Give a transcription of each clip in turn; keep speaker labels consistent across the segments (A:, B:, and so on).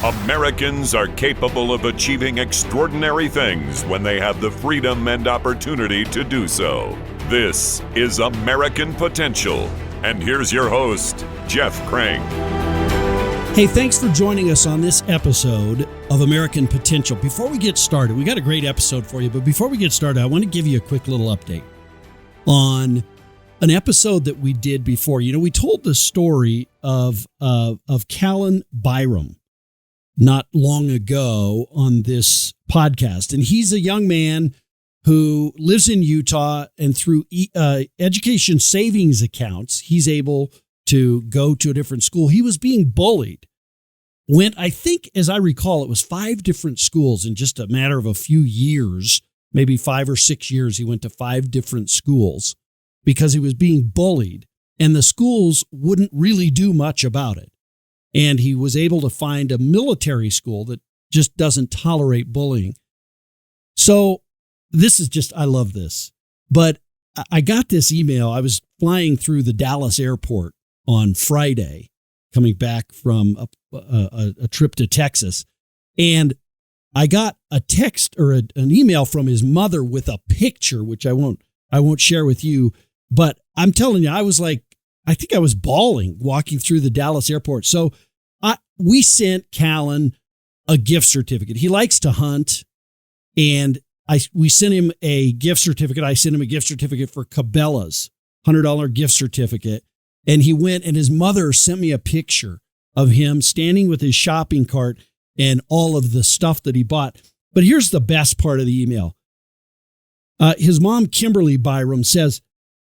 A: Americans are capable of achieving extraordinary things when they have the freedom and opportunity to do so. This is American Potential. And here's your host, Jeff Crank.
B: Hey, thanks for joining us on this episode of American Potential. Before we get started, we got a great episode for you, but before we get started, I want to give you a quick little update on an episode that we did before. You know, we told the story of Callan Byram not long ago on this podcast. And he's a young man who lives in Utah, and through education savings accounts, he's able to go to a different school. He was being bullied. Went, I think, as I recall, it was 5 different schools in just a matter of a few years, maybe 5 or 6 years. He went to 5 different schools because he was being bullied, and the schools wouldn't really do much about it. And he was able to find a military school that just doesn't tolerate bullying. So this is just, I love this. But I got this email. I was flying through the Dallas airport on Friday, coming back from a trip to Texas. And I got a text or an email from his mother with a picture, which I won't share with you. But I'm telling you, I was like, I think I was bawling walking through the Dallas airport. So we sent Callan a gift certificate. He likes to hunt, and we sent him a gift certificate. I sent him a gift certificate for Cabela's, $100 gift certificate. And he went, and his mother sent me a picture of him standing with his shopping cart and all of the stuff that he bought. But here's the best part of the email. His mom, Kimberly Byram, says,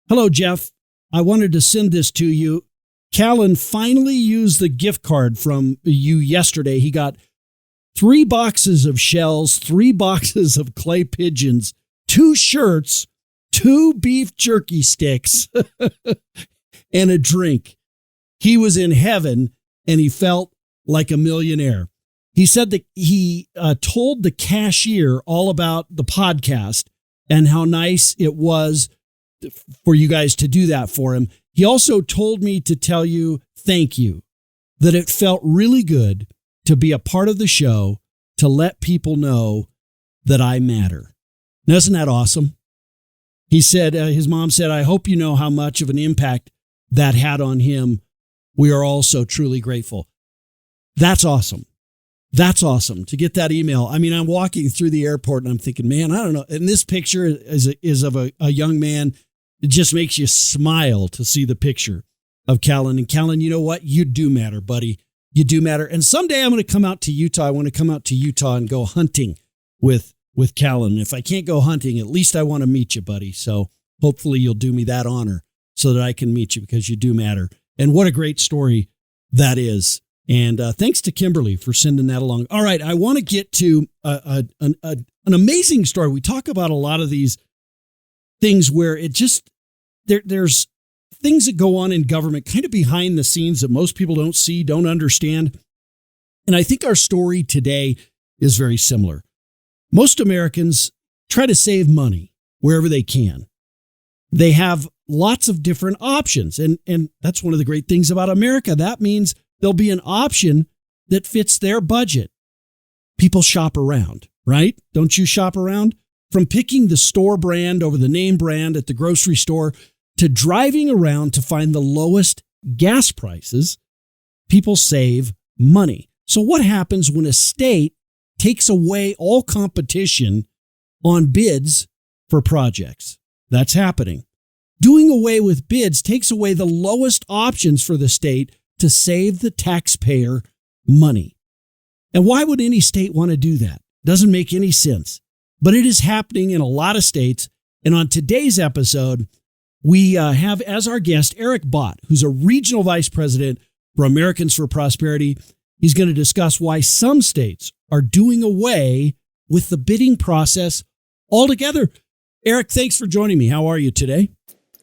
B: "Hello, Jeff. I wanted to send this to you. Callan finally used the gift card from you yesterday. He got 3 boxes of shells, 3 boxes of clay pigeons, 2 shirts, 2 beef jerky sticks, and a drink. He was in heaven, and he felt like a millionaire." He said that he told the cashier all about the podcast and how nice it was for you guys to do that for him. He also told me to tell you thank you, that it felt really good to be a part of the show, to let people know that I matter. Now, isn't that awesome? He said, his mom said, "I hope you know how much of an impact that had on him. We are all so truly grateful." That's awesome. That's awesome to get that email. I mean, I'm walking through the airport and I'm thinking, man, I don't know. And this picture is of a young man. It just makes you smile to see the picture of Callan. And Callan, you know what? You do matter, buddy. You do matter. And someday I'm going to come out to Utah. I want to come out to Utah and go hunting with Callan. If I can't go hunting, at least I want to meet you, buddy. So hopefully you'll do me that honor so that I can meet you, because you do matter. And what a great story that is. And thanks to Kimberly for sending that along. All right, I want to get to an amazing story. We talk about a lot of these things where it just, there's things that go on in government kind of behind the scenes that most people don't see, don't understand. And I think our story today is very similar. Most Americans try to save money wherever they can. They have lots of different options. And that's one of the great things about America. That means there'll be an option that fits their budget. People shop around, right? Don't you shop around? From picking the store brand over the name brand at the grocery store to driving around to find the lowest gas prices, people save money. So what happens when a state takes away all competition on bids for projects? That's happening. Doing away with bids takes away the lowest options for the state to save the taxpayer money. And why would any state want to do that? Doesn't make any sense. But it is happening in a lot of states. And on today's episode, we have as our guest Eric Bott, who's a regional vice president for Americans for Prosperity. He's going to discuss why some states are doing away with the bidding process altogether. Eric, thanks for joining me. How are you today?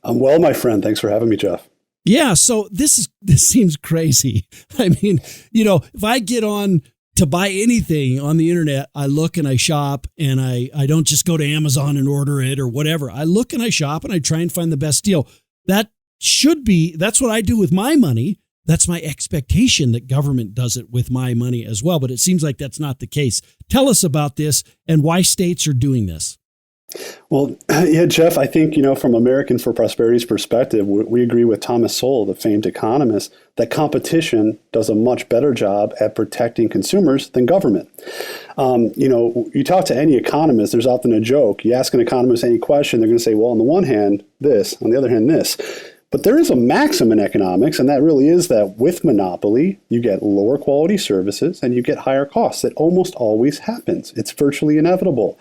C: I'm well, my friend. Thanks for having me, Jeff.
B: Yeah, so this seems crazy. I mean, you know, if I get on to buy anything on the internet, I look and I shop, and I don't just go to Amazon and order it or whatever. I look and I shop and I try and find the best deal. That's what I do with my money. that's my expectation that government does it with my money as well. But it seems like that's not the case. Tell us about this and why states are doing this.
C: Well, yeah, Jeff, I think, from American for Prosperity's perspective, we agree with Thomas Sowell, the famed economist, that competition does a much better job at protecting consumers than government. You talk to any economist, there's often a joke. You ask an economist any question, they're going to say, well, on the one hand, this, on the other hand, this. But there is a maxim in economics, and that really is that with monopoly, you get lower quality services and you get higher costs. It almost always happens. It's virtually inevitable.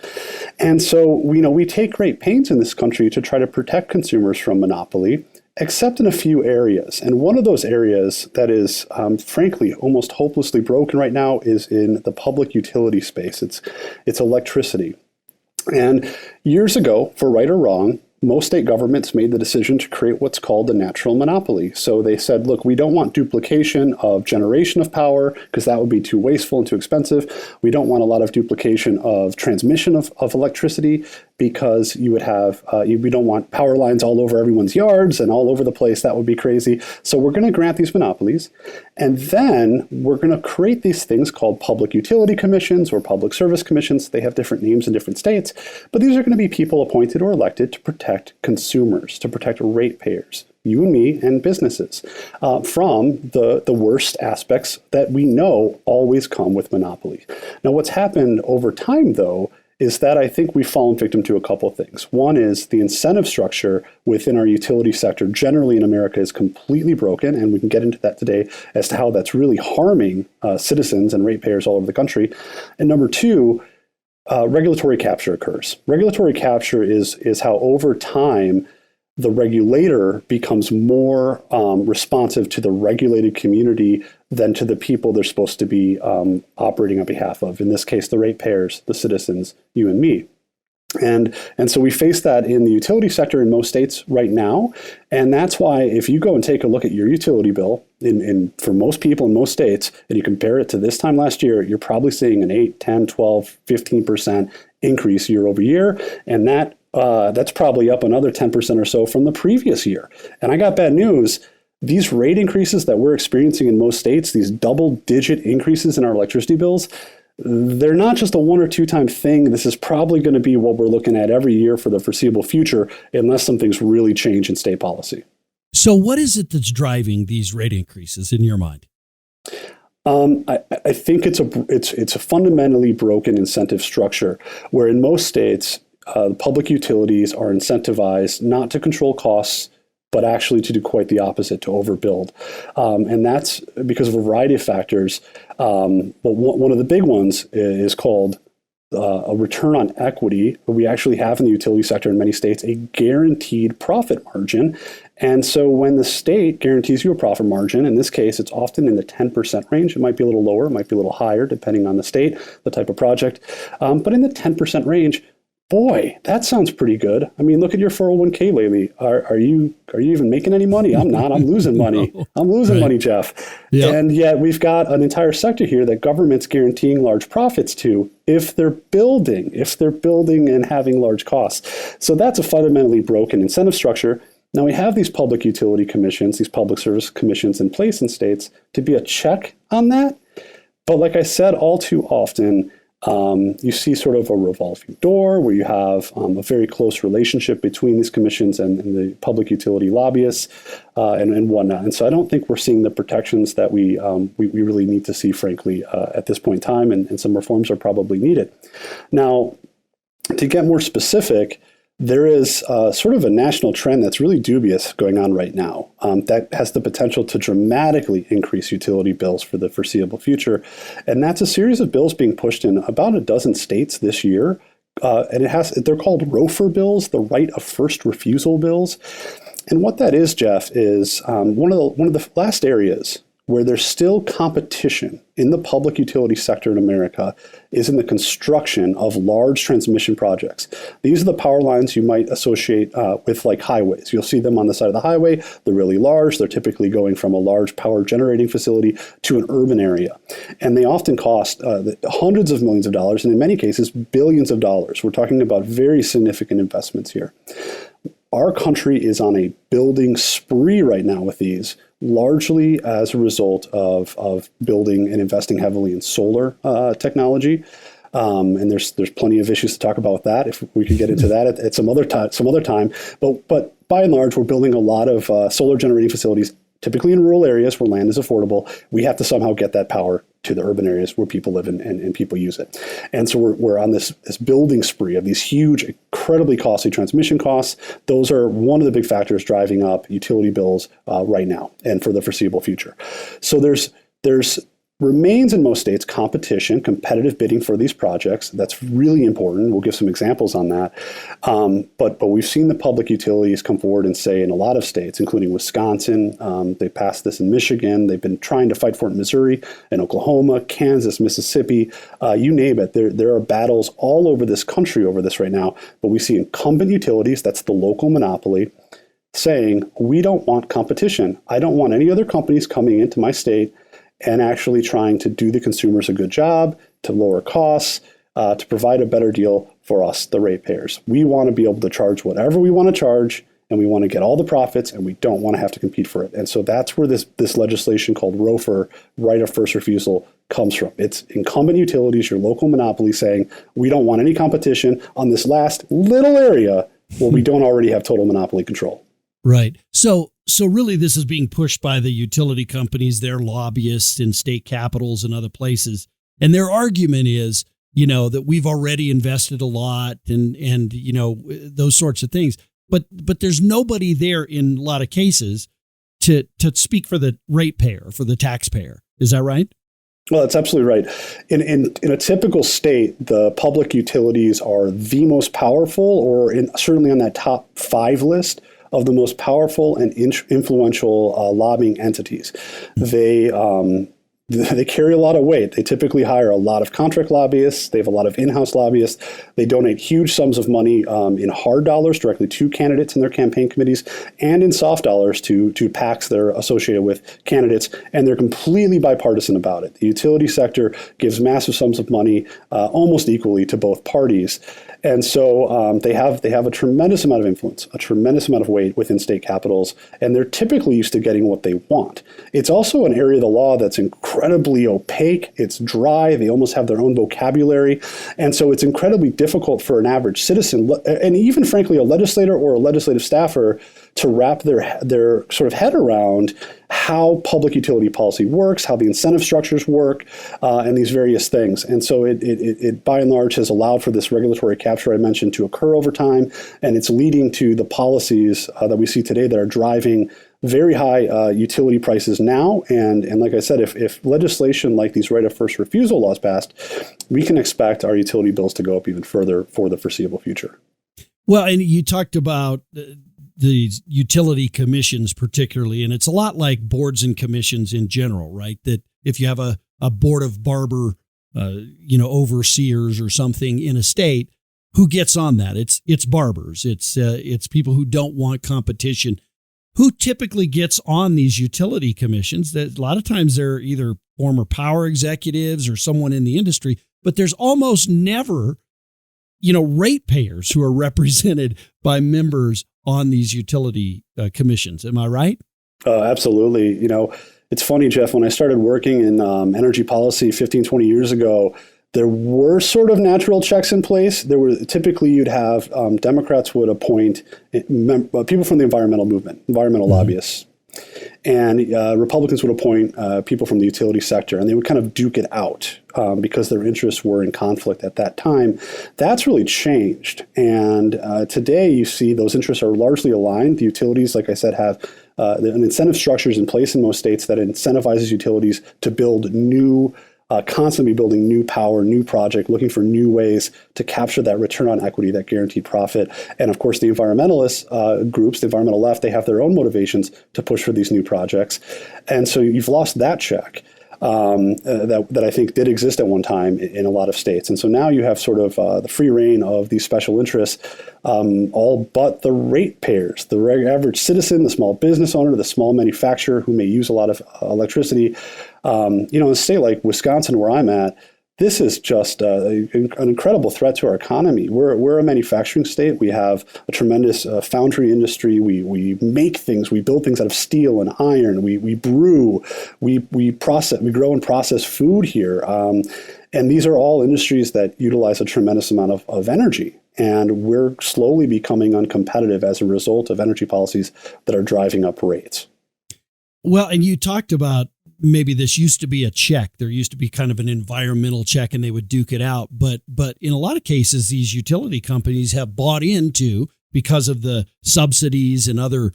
C: And so, we take great pains in this country to try to protect consumers from monopoly, except in a few areas. And one of those areas that is, frankly, almost hopelessly broken right now is in the public utility space. It's electricity. And years ago, for right or wrong, most state governments made the decision to create what's called a natural monopoly. So they said, look, we don't want duplication of generation of power because that would be too wasteful and too expensive. We don't want a lot of duplication of transmission of electricity because you would have, we don't want power lines all over everyone's yards and all over the place. That would be crazy. So we're going to grant these monopolies. And then we're going to create these things called public utility commissions or public service commissions. They have different names in different states, but these are going to be people appointed or elected to protect consumers, to protect ratepayers, you and me and businesses, from the worst aspects that we know always come with monopoly. Now, what's happened over time, though, is that I think we've fallen victim to a couple of things. One is the incentive structure within our utility sector generally in America is completely broken, and we can get into that today as to how that's really harming citizens and ratepayers all over the country. And number two, regulatory capture occurs. Regulatory capture is how over time the regulator becomes more responsive to the regulated community than to the people they're supposed to be operating on behalf of. In this case, the ratepayers, the citizens, you and me. And so we face that in the utility sector in most states right now. And that's why if you go and take a look at your utility bill for most people in most states, and you compare it to this time last year, you're probably seeing an 8, 10, 12, 15% increase year over year. And that's probably up another 10% or so from the previous year. And I got bad news. These rate increases that we're experiencing in most states, these double-digit increases in our electricity bills, they're not just a 1 or 2 time thing. This is probably going to be what we're looking at every year for the foreseeable future, unless some things really change in state policy.
B: So what is it that's driving these rate increases in your mind?
C: I think it's a fundamentally broken incentive structure where in most states, public utilities are incentivized not to control costs, but actually to do quite the opposite, to overbuild. And that's because of a variety of factors. But one of the big ones is called a return on equity. We actually have in the utility sector in many states a guaranteed profit margin. And so when the state guarantees you a profit margin, in this case, it's often in the 10% range. It might be a little lower, it might be a little higher, depending on the state, the type of project. But in the 10% range, boy, that sounds pretty good. I mean, look at your 401k lately. Are you even making any money? I'm not. I'm losing money. I'm losing money, Jeff. Yep. And yet we've got an entire sector here that government's guaranteeing large profits to if they're building and having large costs. So that's a fundamentally broken incentive structure. Now we have these public utility commissions, these public service commissions in place in states to be a check on that. But like I said, all too often, you see sort of a revolving door where you have a very close relationship between these commissions and the public utility lobbyists and whatnot. And so I don't think we're seeing the protections that we really need to see, frankly, at this point in time, and some reforms are probably needed. Now, to get more specific, there is sort of a national trend that's really dubious going on right now that has the potential to dramatically increase utility bills for the foreseeable future. And that's a series of bills being pushed in about a dozen states this year. And they're called ROFR bills, the right of first refusal bills. And what that is, Jeff, is one of the last areas where there's still competition in the public utility sector in America is in the construction of large transmission projects. These are the power lines you might associate with like highways. You'll see them on the side of the highway. They're really large. They're typically going from a large power generating facility to an urban area. And they often cost hundreds of millions of dollars, and in many cases, billions of dollars. We're talking about very significant investments here. Our country is on a building spree right now with these, largely as a result of building and investing heavily in solar technology. And there's plenty of issues to talk about with that. If we could get into that at some other time. But by and large, we're building a lot of solar generating facilities, typically in rural areas where land is affordable. We have to somehow get that power to the urban areas where people live and people use it. And so we're on this building spree of these huge, incredibly costly transmission costs. Those are one of the big factors driving up utility bills right now and for the foreseeable future. So there's remains in most states competition, competitive bidding for these projects. That's really important. We'll give some examples on that. But we've seen the public utilities come forward and say in a lot of states, including Wisconsin, they passed this in Michigan. They've been trying to fight for it in Missouri and Oklahoma, Kansas, Mississippi, you name it. There are battles all over this country over this right now. But we see incumbent utilities, that's the local monopoly, saying, we don't want competition. I don't want any other companies coming into my state and actually trying to do the consumers a good job, to lower costs, to provide a better deal for us, the ratepayers. We want to be able to charge whatever we want to charge, and we want to get all the profits, and we don't want to have to compete for it. And so that's where this legislation called ROFR, right of first refusal, comes from. It's incumbent utilities, your local monopoly, saying, we don't want any competition on this last little area where we don't already have total monopoly control.
B: Right. So really this is being pushed by the utility companies, their lobbyists in state capitals and other places. And their argument is, that we've already invested a lot and those sorts of things. But there's nobody there in a lot of cases to speak for the ratepayer, for the taxpayer. Is that right?
C: Well, that's absolutely right. In a typical state, the public utilities are the most powerful, or certainly on that top 5 list of the most powerful and influential lobbying entities. They carry a lot of weight. They typically hire a lot of contract lobbyists. They have a lot of in-house lobbyists. They donate huge sums of money in hard dollars directly to candidates in their campaign committees and in soft dollars to PACs that are associated with candidates. And they're completely bipartisan about it. The utility sector gives massive sums of money almost equally to both parties. And so they have a tremendous amount of influence, a tremendous amount of weight within state capitals, and they're typically used to getting what they want. It's also an area of the law that's incredibly opaque. It's dry. They almost have their own vocabulary. And so it's incredibly difficult for an average citizen, and even frankly a legislator or a legislative staffer, to wrap their sort of head around how public utility policy works, how the incentive structures work, and these various things. And so it by and large has allowed for this regulatory capture I mentioned to occur over time, and it's leading to the policies that we see today that are driving very high utility prices now. And like I said, if legislation like these right of first refusal laws passed, we can expect our utility bills to go up even further for the foreseeable future.
B: Well, and you talked about the utility commissions particularly, and it's a lot like boards and commissions in general, right? That if you have a board of barber, overseers or something in a state, who gets on that? It's barbers. It's people who don't want competition. Who typically gets on these utility commissions? That a lot of times they're either former power executives or someone in the industry, but there's almost never, ratepayers who are represented by members on these utility commissions. Am I right?
C: Absolutely. It's funny, Jeff, when I started working in energy policy 15, 20 years ago, there were sort of natural checks in place. There were typically you'd have Democrats would appoint people from the environmental movement, environmental lobbyists, and Republicans would appoint people from the utility sector, and they would kind of duke it out because their interests were in conflict at that time. That's really changed, and today you see those interests are largely aligned. The utilities, like I said, have an incentive structures in place in most states that incentivizes utilities to build new. Constantly building new power, new project, looking for new ways to capture that return on equity, that guaranteed profit. And of course, the environmentalist groups, the environmental left, they have their own motivations to push for these new projects. And so you've lost that check that I think did exist at one time in a lot of states. And so now you have sort of the free reign of these special interests, all but the ratepayers, the average citizen, the small business owner, the small manufacturer who may use a lot of electricity. In a state like Wisconsin, where I'm at, this is just an incredible threat to our economy. We're a manufacturing state. We have a tremendous foundry industry. We make things. We build things out of steel and iron. We brew. We process. We grow and process food here. And these are all industries that utilize a tremendous amount of energy. And we're slowly becoming uncompetitive as a result of energy policies that are driving up rates.
B: Well, and you talked about maybe this used to be a check. There used to be kind of an environmental check and they would duke it out. But in a lot of cases, these utility companies have bought into, because of the subsidies and other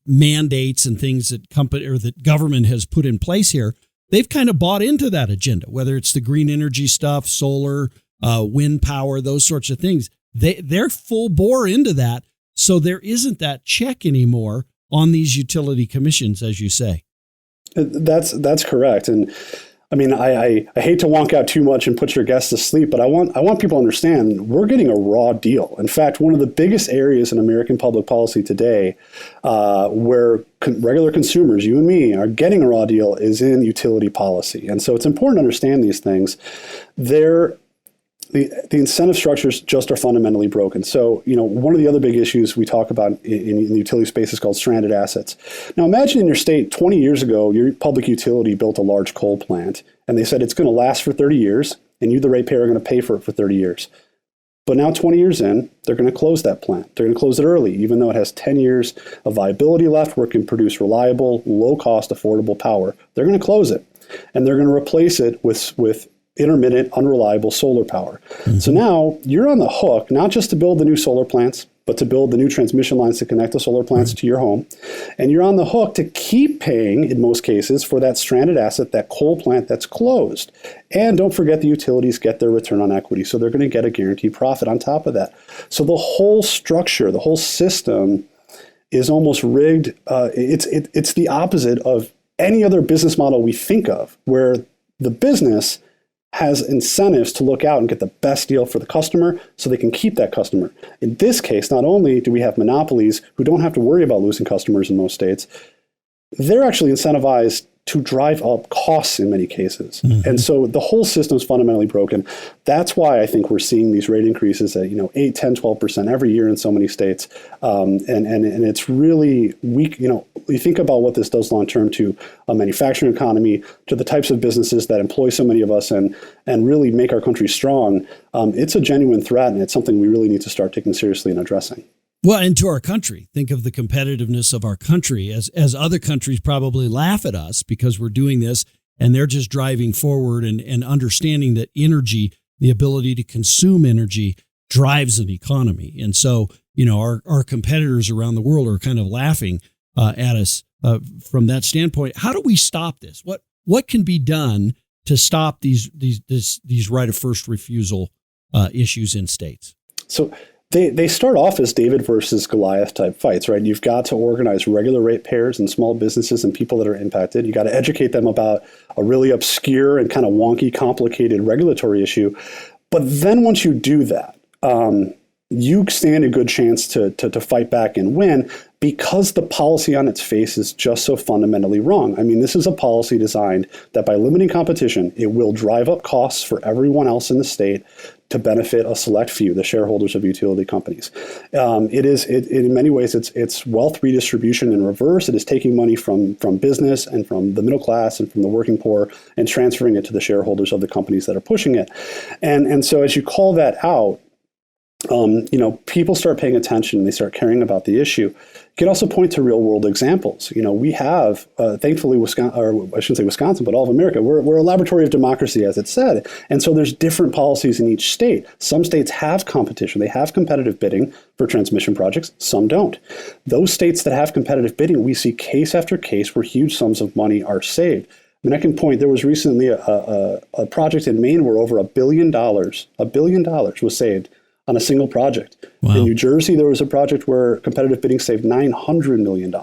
B: mandates and things that that government has put in place here, they've kind of bought into that agenda, whether it's the green energy stuff, solar, wind power, those sorts of things. They're full bore into that. So there isn't that check anymore on these utility commissions, as you say.
C: That's correct. And I mean, I hate to wonk out too much and put your guests to sleep, but I want people to understand we're getting a raw deal. In fact, one of the biggest areas in American public policy today where regular consumers, you and me, are getting a raw deal is in utility policy. And so it's important to understand these things. The incentive structures just are fundamentally broken. So, one of the other big issues we talk about in the utility space is called stranded assets. Now, imagine in your state 20 years ago, your public utility built a large coal plant, and they said it's going to last for 30 years, and you, the ratepayer, are going to pay for it for 30 years. But now 20 years in, they're going to close that plant. They're going to close it early, even though it has 10 years of viability left where it can produce reliable, low-cost, affordable power. They're going to close it, and they're going to replace it with intermittent, unreliable solar power. Mm-hmm. So now you're on the hook, not just to build the new solar plants, but to build the new transmission lines to connect the solar plants to your home. And you're on the hook to keep paying, in most cases, for that stranded asset, that coal plant that's closed. And don't forget the utilities get their return on equity. So they're going to get a guaranteed profit on top of that. So the whole structure, the whole system is almost rigged. It's the opposite of any other business model we think of, where the business has incentives to look out and get the best deal for the customer so they can keep that customer. In this case, not only do we have monopolies who don't have to worry about losing customers in most states, they're actually incentivized to drive up costs in many cases. Mm-hmm. And so the whole system is fundamentally broken. That's why I think we're seeing these rate increases at 8, 10, 12% every year in so many states. And it's really weak. You think about what this does long term to a manufacturing economy, to the types of businesses that employ so many of us and really make our country strong. It's a genuine threat, and it's something we really need to start taking seriously and addressing.
B: Well, and to our country, think of the competitiveness of our country as other countries probably laugh at us because we're doing this and they're just driving forward and understanding that energy, the ability to consume energy, drives an economy. And so, our competitors around the world are kind of laughing at us from that standpoint. How do we stop this? What can be done to stop these right of first refusal issues in states?
C: So They start off as David versus Goliath type fights, right? You've got to organize regular ratepayers and small businesses and people that are impacted. You got to educate them about a really obscure and kind of wonky, complicated regulatory issue. But then once you do that, you stand a good chance to fight back and win because the policy on its face is just so fundamentally wrong. I mean, this is a policy designed that by limiting competition, it will drive up costs for everyone else in the state to benefit a select few, the shareholders of utility companies. In many ways, it's wealth redistribution in reverse. It is taking money from business and from the middle class and from the working poor and transferring it to the shareholders of the companies that are pushing it. And so as you call that out, people start paying attention and they start caring about the issue. You can also point to real world examples. We have, thankfully, Wisconsin, or I shouldn't say Wisconsin, but all of America, we're a laboratory of democracy, as it said. And so there's different policies in each state. Some states have competition. They have competitive bidding for transmission projects. Some don't. Those states that have competitive bidding, we see case after case where huge sums of money are saved. I mean, I can point, there was recently a project in Maine where over $1 billion was saved on a single project. Wow. In New Jersey, there was a project where competitive bidding saved $900 million.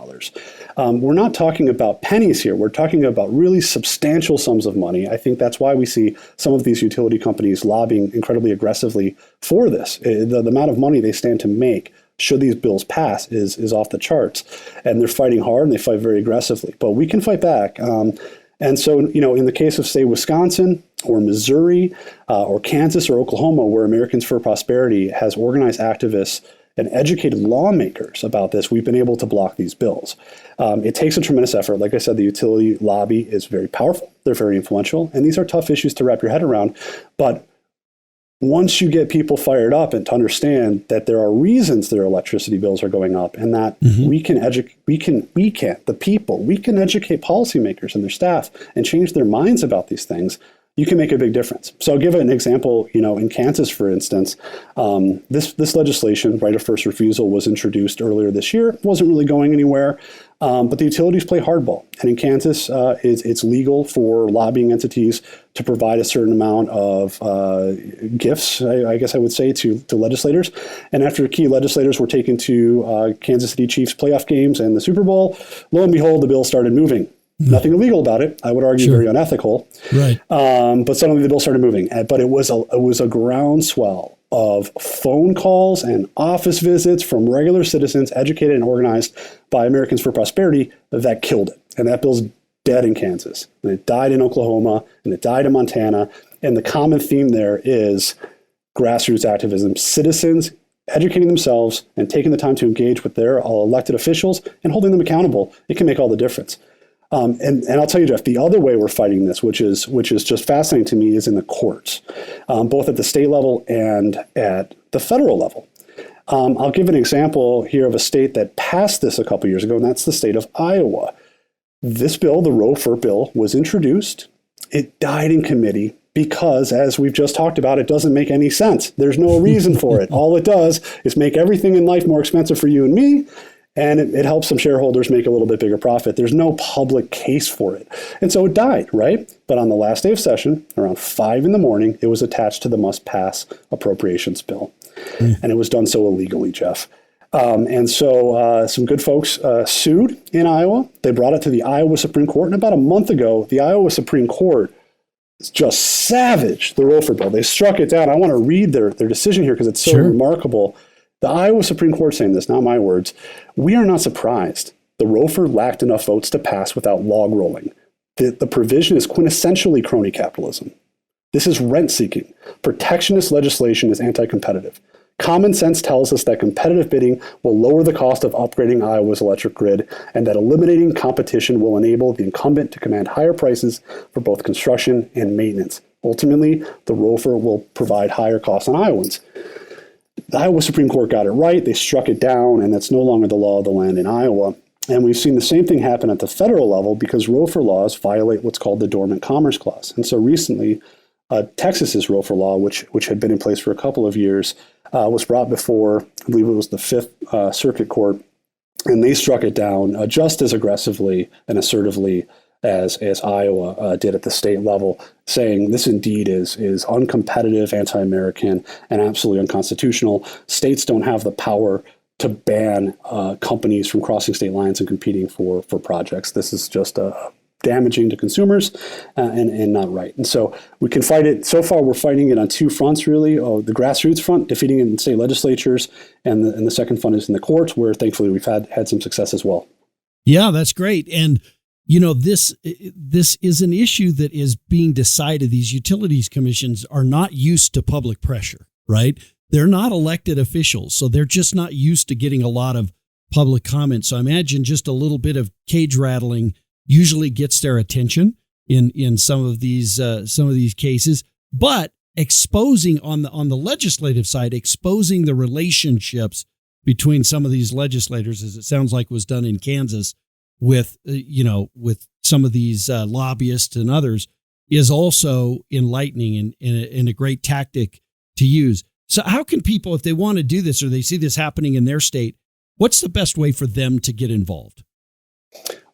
C: We're not talking about pennies here. We're talking about really substantial sums of money. I think that's why we see some of these utility companies lobbying incredibly aggressively for this. The amount of money they stand to make should these bills pass is off the charts. And they're fighting hard and they fight very aggressively. But we can fight back. And so, in the case of, say, Wisconsin, or Missouri or Kansas or Oklahoma, where Americans for Prosperity has organized activists and educated lawmakers about this, we've been able to block these bills. It takes a tremendous effort. Like I said, the utility lobby is very powerful. They're very influential. And these are tough issues to wrap your head around. But once you get people fired up and to understand that there are reasons their electricity bills are going up, and that we can educate policymakers and their staff and change their minds about these things, you can make a big difference. So I'll give an example. In Kansas, for instance, this legislation, right of first refusal, was introduced earlier this year. It wasn't really going anywhere, but the utilities play hardball. And in Kansas, it's legal for lobbying entities to provide a certain amount of gifts, I guess I would say, to legislators. And after key legislators were taken to Kansas City Chiefs playoff games and the Super Bowl, lo and behold, the bill started moving. Nothing illegal about it. I would argue very unethical. Right. But suddenly the bill started moving. But it was a groundswell of phone calls and office visits from regular citizens, educated and organized by Americans for Prosperity, that killed it. And that bill's dead in Kansas. And it died in Oklahoma, and it died in Montana. And the common theme there is grassroots activism, citizens educating themselves and taking the time to engage with their elected officials and holding them accountable. It can make all the difference. And I'll tell you, Jeff, the other way we're fighting this, which is just fascinating to me, is in the courts, both at the state level and at the federal level. I'll give an example here of a state that passed this a couple years ago, and that's the state of Iowa. This bill, the Roe-FERC bill, was introduced. It died in committee because, as we've just talked about, it doesn't make any sense. There's no reason for it. All it does is make everything in life more expensive for you and me. And it helps some shareholders make a little bit bigger profit. There's no public case for it. And so it died, right? But on the last day of session, around 5 a.m, it was attached to the must-pass appropriations bill. And it was done so illegally, Jeff. And so some good folks sued in Iowa. They brought it to the Iowa Supreme Court. And about a month ago, the Iowa Supreme Court just savaged the Roe-FERC bill. They struck it down. I want to read their decision here because it's so remarkable. The Iowa Supreme Court saying this, not my words: "We are not surprised. The Roe-FERC lacked enough votes to pass without log rolling. The provision is quintessentially crony capitalism. This is rent-seeking. Protectionist legislation is anti-competitive. Common sense tells us that competitive bidding will lower the cost of upgrading Iowa's electric grid, and that eliminating competition will enable the incumbent to command higher prices for both construction and maintenance. Ultimately, the Roe-FERC will provide higher costs on Iowans." The Iowa Supreme Court got it right. They struck it down, and that's no longer the law of the land in Iowa. And we've seen the same thing happen at the federal level because Roe-FERC laws violate what's called the Dormant Commerce Clause. And so recently, Texas's Roe-FERC law, which had been in place for a couple of years, was brought before, I believe it was the Fifth Circuit Court, and they struck it down just as aggressively and assertively as Iowa did at the state level, saying this indeed is uncompetitive, anti-American, and absolutely unconstitutional. States don't have the power to ban companies from crossing state lines and competing for projects. This is just damaging to consumers and not right. And so we can fight it. So far, we're fighting it on two fronts, really. The grassroots front, defeating it in state legislatures, and the second front is in the courts, where thankfully we've had some success as well.
B: Yeah, that's great. And this is an issue that is being decided. These utilities commissions are not used to public pressure, right? They're not elected officials, so they're just not used to getting a lot of public comment. So I imagine just a little bit of cage rattling usually gets their attention in some of these cases. But exposing on the legislative side, exposing the relationships between some of these legislators, as it sounds like was done in Kansas, with some of these lobbyists and others, is also enlightening and a great tactic to use. So how can people, if they want to do this or they see this happening in their state, what's the best way for them to get involved?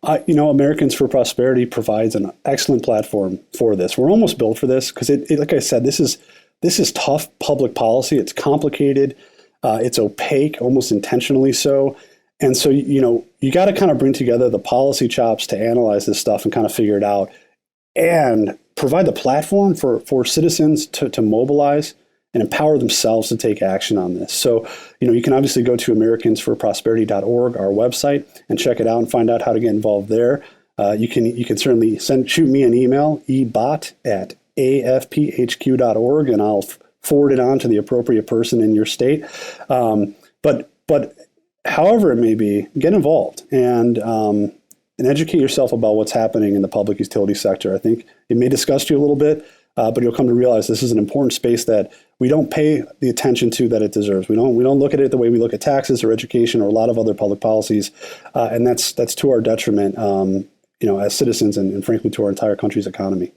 C: Americans for Prosperity provides an excellent platform for this. We're almost built for this because it like I said, this is tough public policy. It's complicated. It's opaque, almost intentionally so. And so, you got to kind of bring together the policy chops to analyze this stuff and kind of figure it out and provide the platform for citizens to mobilize and empower themselves to take action on this. So, you can obviously go to americansforprosperity.org, our website, and check it out and find out how to get involved there. You can certainly shoot me an email, ebott at afphq.org, and I'll forward it on to the appropriate person in your state. But however it may be, get involved and educate yourself about what's happening in the public utility sector. I think it may disgust you a little bit, but you'll come to realize this is an important space that we don't pay the attention to that it deserves. We don't look at it the way we look at taxes or education or a lot of other public policies, and that's to our detriment, as citizens and frankly to our entire country's economy.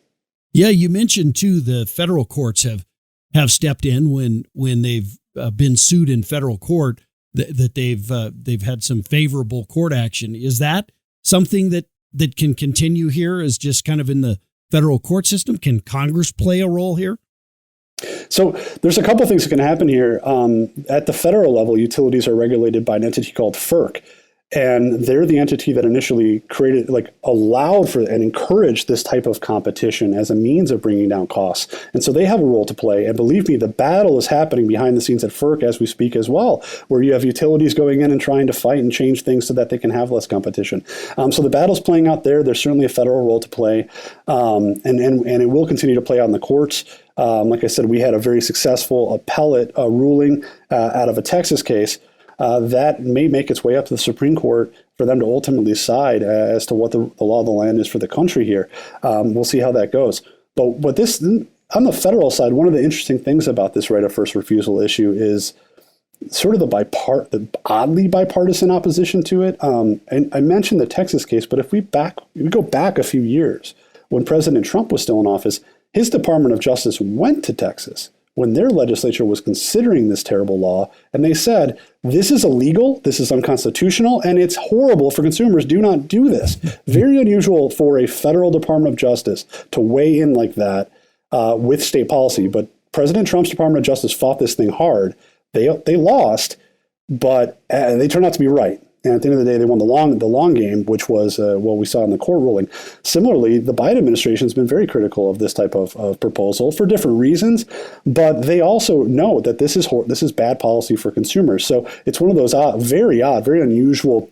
B: Yeah, you mentioned too the federal courts have stepped in when they've been sued in federal court that they've had some favorable court action. Is that something that can continue here? Is just kind of in the federal court system? Can Congress play a role here?
C: So there's a couple of things that can happen here. At the federal level, utilities are regulated by an entity called FERC. And they're the entity that initially allowed for and encouraged this type of competition as a means of bringing down costs. And so they have a role to play. And believe me, the battle is happening behind the scenes at FERC as we speak as well, where you have utilities going in and trying to fight and change things so that they can have less competition. So the battle's playing out there. There's certainly a federal role to play. And it will continue to play out in the courts. Like I said, we had a very successful appellate ruling out of a Texas case. That may make its way up to the Supreme Court for them to ultimately decide as to what the law of the land is for the country here. We'll see how that goes. But this, on the federal side, one of the interesting things about this right of first refusal issue is sort of the oddly bipartisan opposition to it. And I mentioned the Texas case, but if we go back a few years, when President Trump was still in office, his Department of Justice went to Texas when their legislature was considering this terrible law, and they said, this is illegal, this is unconstitutional, and it's horrible for consumers. Do not do this. Very unusual for a federal Department of Justice to weigh in like that with state policy. But President Trump's Department of Justice fought this thing hard. They lost, but they turned out to be right. And at the end of the day, they won the long game, which was what we saw in the court ruling. Similarly, the Biden administration has been very critical of this type of proposal for different reasons, but they also know that this is bad policy for consumers. So it's one of those very unusual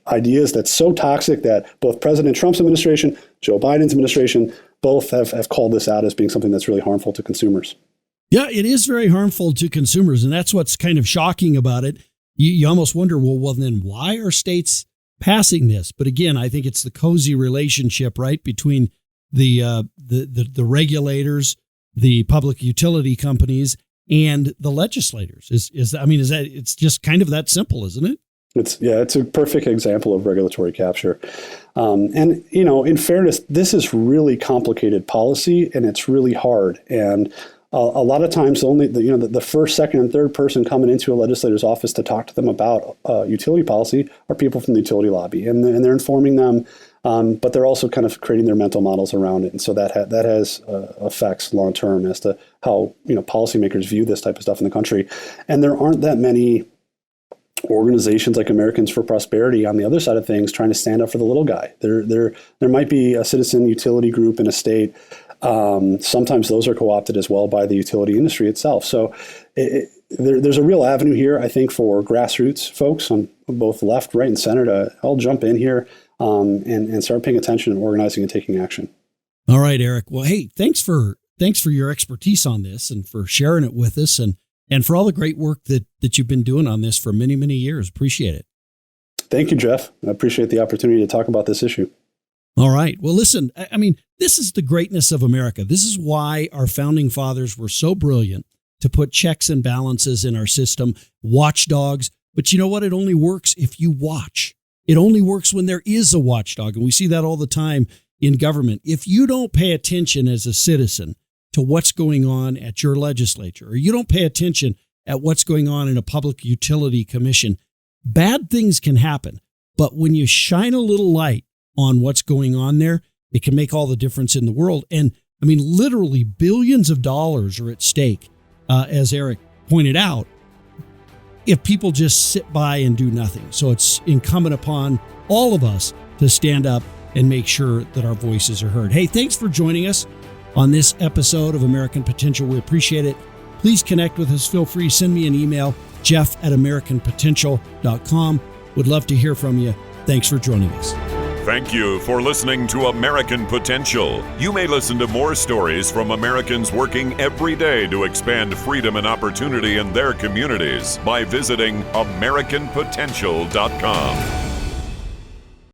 C: ideas that's so toxic that both President Trump's administration, Joe Biden's administration, both have called this out as being something that's really harmful to consumers.
B: Yeah, it is very harmful to consumers, and that's what's kind of shocking about it. You almost wonder, well, then why are states passing this? But again, I think it's the cozy relationship, right, between the regulators, the public utility companies, and the legislators. It's just kind of that simple, isn't it? It's a perfect example of regulatory capture. And in fairness, this is really complicated policy, and it's really hard. And a lot of times, only the first, second, and third person coming into a legislator's office to talk to them about utility policy are people from the utility lobby, and they're informing them, but they're also kind of creating their mental models around it, and so that has effects long term as to how policymakers view this type of stuff in the country. And there aren't that many organizations like Americans for Prosperity on the other side of things trying to stand up for the little guy. There might be a citizen utility group in a state. Sometimes those are co-opted as well by the utility industry itself. So there's a real avenue here, I think, for grassroots folks on both left, right, and center to all jump in here and start paying attention and organizing and taking action. All right, Eric. Well, hey, thanks for your expertise on this and for sharing it with us and for all the great work that you've been doing on this for many, many years. Appreciate it.
C: Thank you, Jeff. I appreciate the opportunity to talk about this issue.
B: All right. Well, listen, this is the greatness of America. This is why our founding fathers were so brilliant to put checks and balances in our system, watchdogs. But you know what? It only works if you watch. It only works when there is a watchdog. And we see that all the time in government. If you don't pay attention as a citizen to what's going on at your legislature, or you don't pay attention at what's going on in a public utility commission, bad things can happen. But when you shine a little light on what's going on there, it can make all the difference in the world. And literally billions of dollars are at stake, as Eric pointed out, if people just sit by and do nothing. So it's incumbent upon all of us to stand up and make sure that our voices are heard. Hey, thanks for joining us on this episode of American Potential. We appreciate it. Please connect with us. Feel free, send me an email, jeff@americanpotential.com. Would love to hear from you. Thanks for joining us.
A: Thank you for listening to American Potential. You may listen to more stories from Americans working every day to expand freedom and opportunity in their communities by visiting AmericanPotential.com.